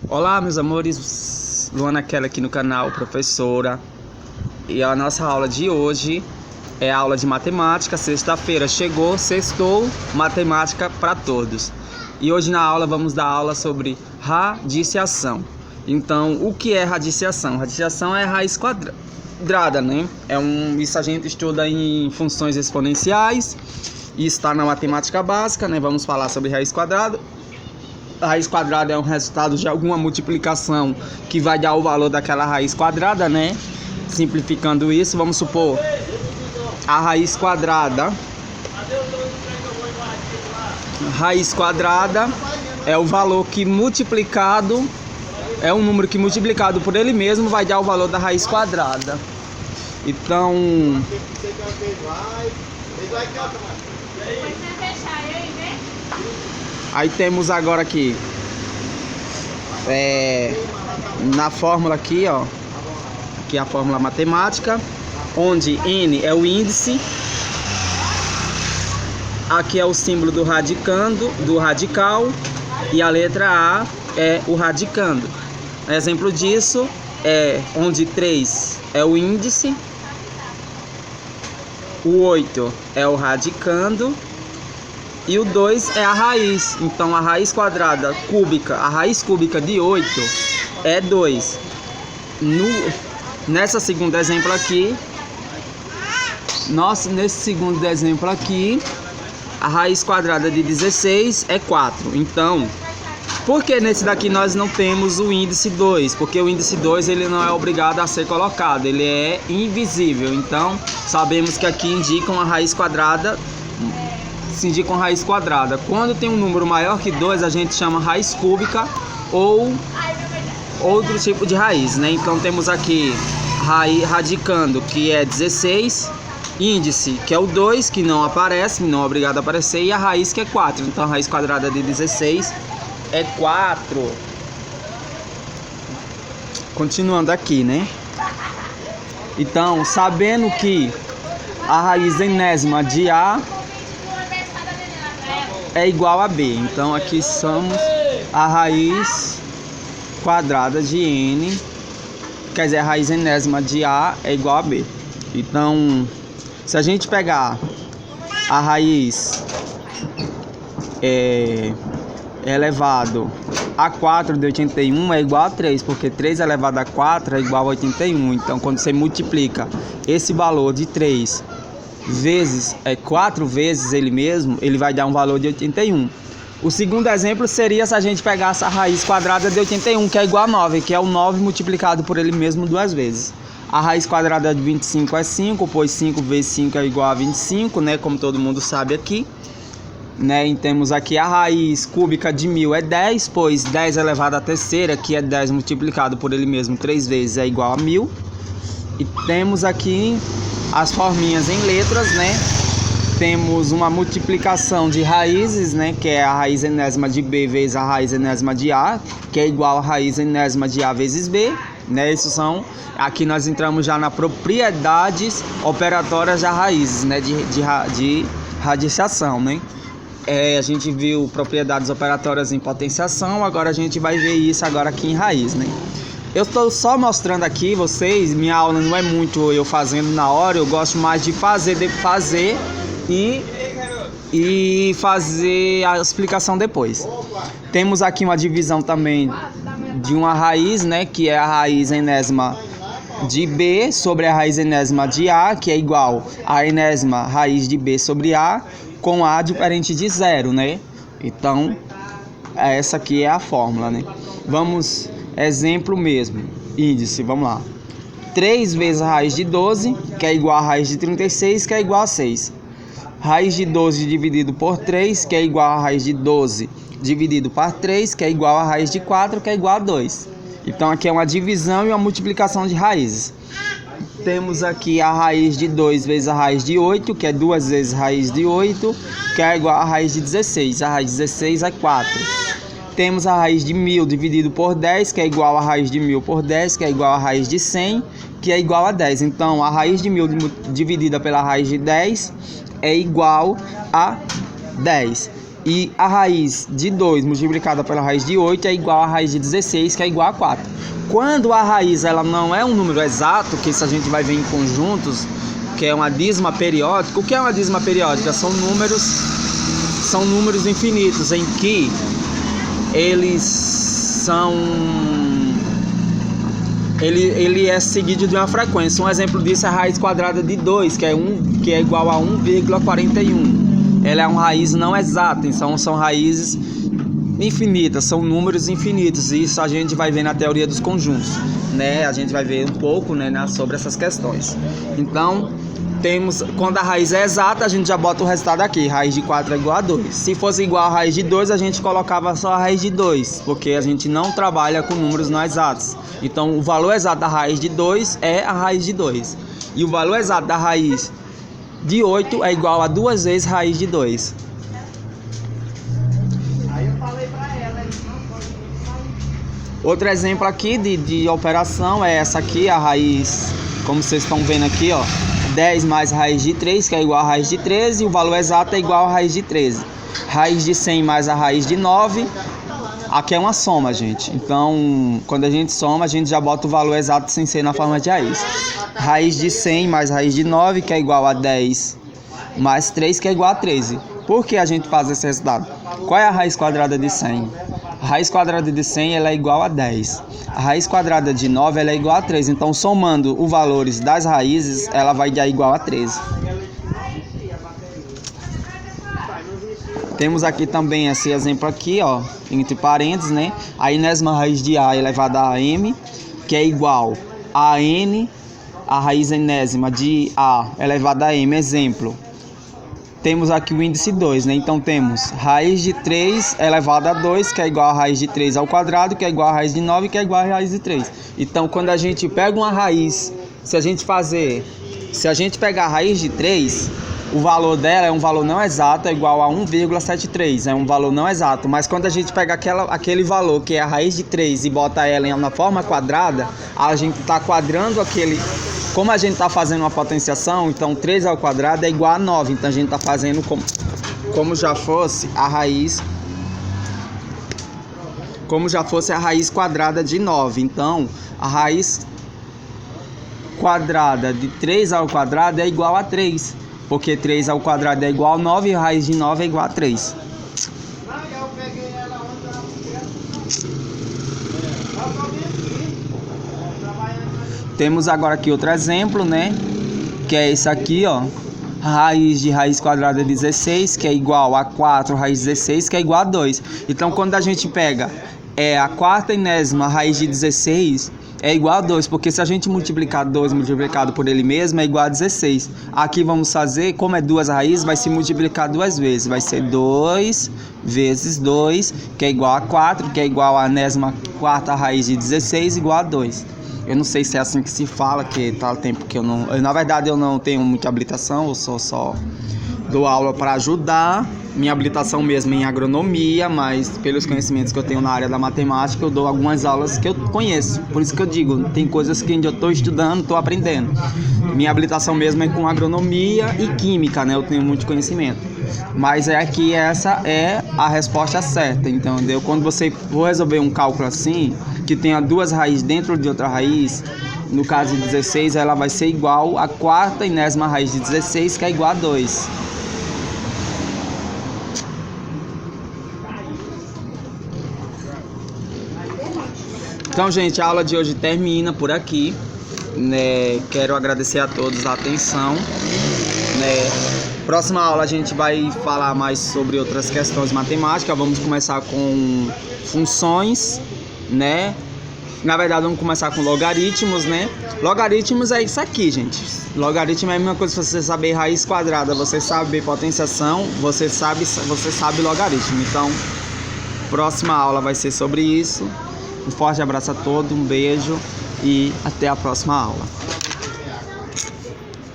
Olá, meus amores, Luana Kelly aqui no canal, professora. E a nossa aula de hoje é a aula de matemática. Sexta-feira chegou, sextou, matemática para todos. E hoje na aula vamos dar aula sobre radiciação. Então, o que é radiciação? Radiciação é raiz quadrada, né? Isso a gente estuda em funções exponenciais e está na matemática básica, né? Vamos falar sobre raiz quadrada. A raiz quadrada é um resultado de alguma multiplicação que vai dar o valor daquela raiz quadrada, né? Simplificando isso, vamos supor a raiz quadrada é o valor que multiplicado, é um número que multiplicado por ele mesmo vai dar o valor da raiz quadrada. Então, aí temos agora aqui na fórmula aqui, ó, aqui é a fórmula matemática, onde n é o índice, aqui é o símbolo do radical, e a letra A é o radicando. Exemplo disso é onde 3 é o índice, o 8 é o radicando e o 2 é a raiz. Então a raiz quadrada cúbica, a raiz cúbica de 8 é 2. Nesse segundo exemplo aqui, a raiz quadrada de 16 é 4. Então, por que nesse daqui nós não temos o índice 2? Porque o índice 2 ele não é obrigado a ser colocado, ele é invisível. Então, sabemos que aqui indicam a raiz quadrada, se indicam raiz quadrada. Quando tem um número maior que 2, a gente chama raiz cúbica ou outro tipo de raiz, né? Então, temos aqui radicando, que é 16, índice, que é o 2, que não aparece, não é obrigado a aparecer, e a raiz, que é 4. Então, a raiz quadrada de 16 é 4. Continuando aqui, né? Então, sabendo que a raiz enésima de A é igual a B. Então, aqui somos a raiz quadrada de N, quer dizer, a raiz enésima de A é igual a B. Então, se a gente pegar a raiz elevado a 4 de 81 é igual a 3, porque 3 elevado a 4 é igual a 81. Então, quando você multiplica esse valor de 3 vezes 4 vezes ele mesmo, ele vai dar um valor de 81. O segundo exemplo seria se a gente pegasse a raiz quadrada de 81, que é igual a 9, que é o 9 multiplicado por ele mesmo 2 vezes. A raiz quadrada de 25 é 5, pois 5 vezes 5 é igual a 25, né? Como todo mundo sabe aqui. Né? E temos aqui a raiz cúbica de 1000 é 10, pois 10 elevado à terceira, que é 10 multiplicado por ele mesmo 3 vezes, é igual a 1000. E temos aqui as forminhas em letras, né? Temos uma multiplicação de raízes, né? Que é a raiz enésima de B vezes a raiz enésima de A, que é igual a raiz enésima de A vezes B, né? Isso são... Aqui nós entramos já na propriedades operatórias da raízes, né? De radiciação, né? A gente viu propriedades operatórias em potenciação, agora a gente vai ver isso agora aqui em raiz, né? Eu estou só mostrando aqui vocês, minha aula não é muito eu fazendo na hora, eu gosto mais de fazer e fazer a explicação depois. Temos aqui uma divisão também de uma raiz, né, que é a raiz enésima de B sobre a raiz enésima de A, que é igual a enésima raiz de B sobre A, com A diferente de zero, né? Então, essa aqui é a fórmula, né? Vamos, exemplo mesmo, índice, vamos lá. 3 vezes a raiz de 12, que é igual a raiz de 36, que é igual a 6. Raiz de 12 dividido por 3, que é igual a raiz de 12 dividido por 3, que é igual a raiz de 4, que é igual a 2. Então, aqui é uma divisão e uma multiplicação de raízes. Temos aqui a raiz de 2 vezes a raiz de 8, que é 2 vezes a raiz de 8, que é igual a raiz de 16. A raiz de 16 é 4. Temos a raiz de 1000 dividido por 10, que é igual a raiz de 1000 por 10, que é igual a raiz de 100, que é igual a 10. Então, a raiz de 1000 dividida pela raiz de 10 é igual a 10. E a raiz de 2 multiplicada pela raiz de 8 é igual à raiz de 16, que é igual a 4. Quando a raiz ela não é um número exato, que isso a gente vai ver em conjuntos, que é uma dízima periódica. O que é uma dízima periódica? São números infinitos em que eles são... Ele é seguido de uma frequência. Um exemplo disso é a raiz quadrada de 2, que é igual a 1,41. Ela é uma raiz não exata, então são raízes infinitas, são números infinitos. E isso a gente vai ver na teoria dos conjuntos, né? A gente vai ver um pouco, né, sobre essas questões. Então, quando a raiz é exata, a gente já bota o resultado aqui. Raiz de 4 é igual a 2. Se fosse igual a raiz de 2, a gente colocava só a raiz de 2, porque a gente não trabalha com números não exatos. Então, o valor exato da raiz de 2 é a raiz de 2. E o valor exato da raiz de 8 é igual a 2 vezes raiz de 2. Outro exemplo aqui de operação é essa aqui, a raiz, como vocês estão vendo aqui, ó, 10 mais raiz de 3, que é igual a raiz de 13, e o valor exato é igual a raiz de 13. Raiz de 100 mais a raiz de 9, aqui é uma soma, gente. Então, quando a gente soma, a gente já bota o valor exato sem ser na forma de raiz. Raiz de 100 mais raiz de 9, que é igual a 10, mais 3, que é igual a 13. Por que a gente faz esse resultado? Qual é a raiz quadrada de 100? A raiz quadrada de 100 ela é igual a 10. A raiz quadrada de 9 ela é igual a 3. Então, somando os valores das raízes, ela vai dar igual a 13. Temos aqui também esse exemplo aqui, ó, entre parênteses, né? A enésima raiz de A elevada a M, que é igual a N, a raiz enésima de A elevada a M. Exemplo, temos aqui o índice 2, né? Então temos raiz de 3 elevada a 2, que é igual a raiz de 3 ao quadrado, que é igual a raiz de 9, que é igual a raiz de 3. Então, quando a gente pega uma raiz, se a gente pegar a raiz de 3, o valor dela é um valor não exato, é igual a 1,73, é um valor não exato. Mas quando a gente pega aquele valor que é a raiz de 3 e bota ela na forma quadrada, a gente está quadrando aquele... Como a gente está fazendo uma potenciação, então 3 ao quadrado é igual a 9. Então a gente está fazendo como já fosse a raiz... Como já fosse a raiz quadrada de 9. Então a raiz quadrada de 3 ao quadrado é igual a 3. Porque 3 ao quadrado é igual a 9 e a raiz de 9 é igual a 3. Temos agora aqui outro exemplo, né? Que é esse aqui, ó. Raiz de raiz quadrada de 16, que é igual a 4 raiz de 16, que é igual a 2. Então, quando a gente pega a quarta enésima raiz de 16... é igual a 2, porque se a gente multiplicar 2 multiplicado por ele mesmo é igual a 16. Aqui vamos fazer, como é duas raízes, vai se multiplicar duas vezes. Vai ser 2 vezes 2, que é igual a 4, que é igual a enésima quarta raiz de 16, igual a 2. Eu não sei se é assim que se fala, que tá o tempo que eu não... Na verdade, eu não tenho muita habilitação, eu só dou aula para ajudar. Minha habilitação mesmo é em agronomia, mas pelos conhecimentos que eu tenho na área da matemática, eu dou algumas aulas que eu conheço. Por isso que eu digo, tem coisas que eu estou estudando, estou aprendendo. Minha habilitação mesmo é com agronomia e química, né? Eu tenho muito conhecimento. Mas aqui essa é a resposta certa, entendeu? Quando você for resolver um cálculo assim, que tenha duas raízes dentro de outra raiz, no caso de 16, ela vai ser igual a quarta enésima raiz de 16, que é igual a 2. Então, gente, a aula de hoje termina por aqui, né? Quero agradecer a todos a atenção, né? Próxima aula a gente vai falar mais sobre outras questões matemáticas. Vamos começar com funções, né? Na verdade, vamos começar com logaritmos, né? Logaritmos é isso aqui, gente. Logaritmo é a mesma coisa que você saber raiz quadrada, você sabe potenciação, você sabe logaritmo. Então, próxima aula vai ser sobre isso. Um forte abraço a todos, um beijo e até a próxima aula.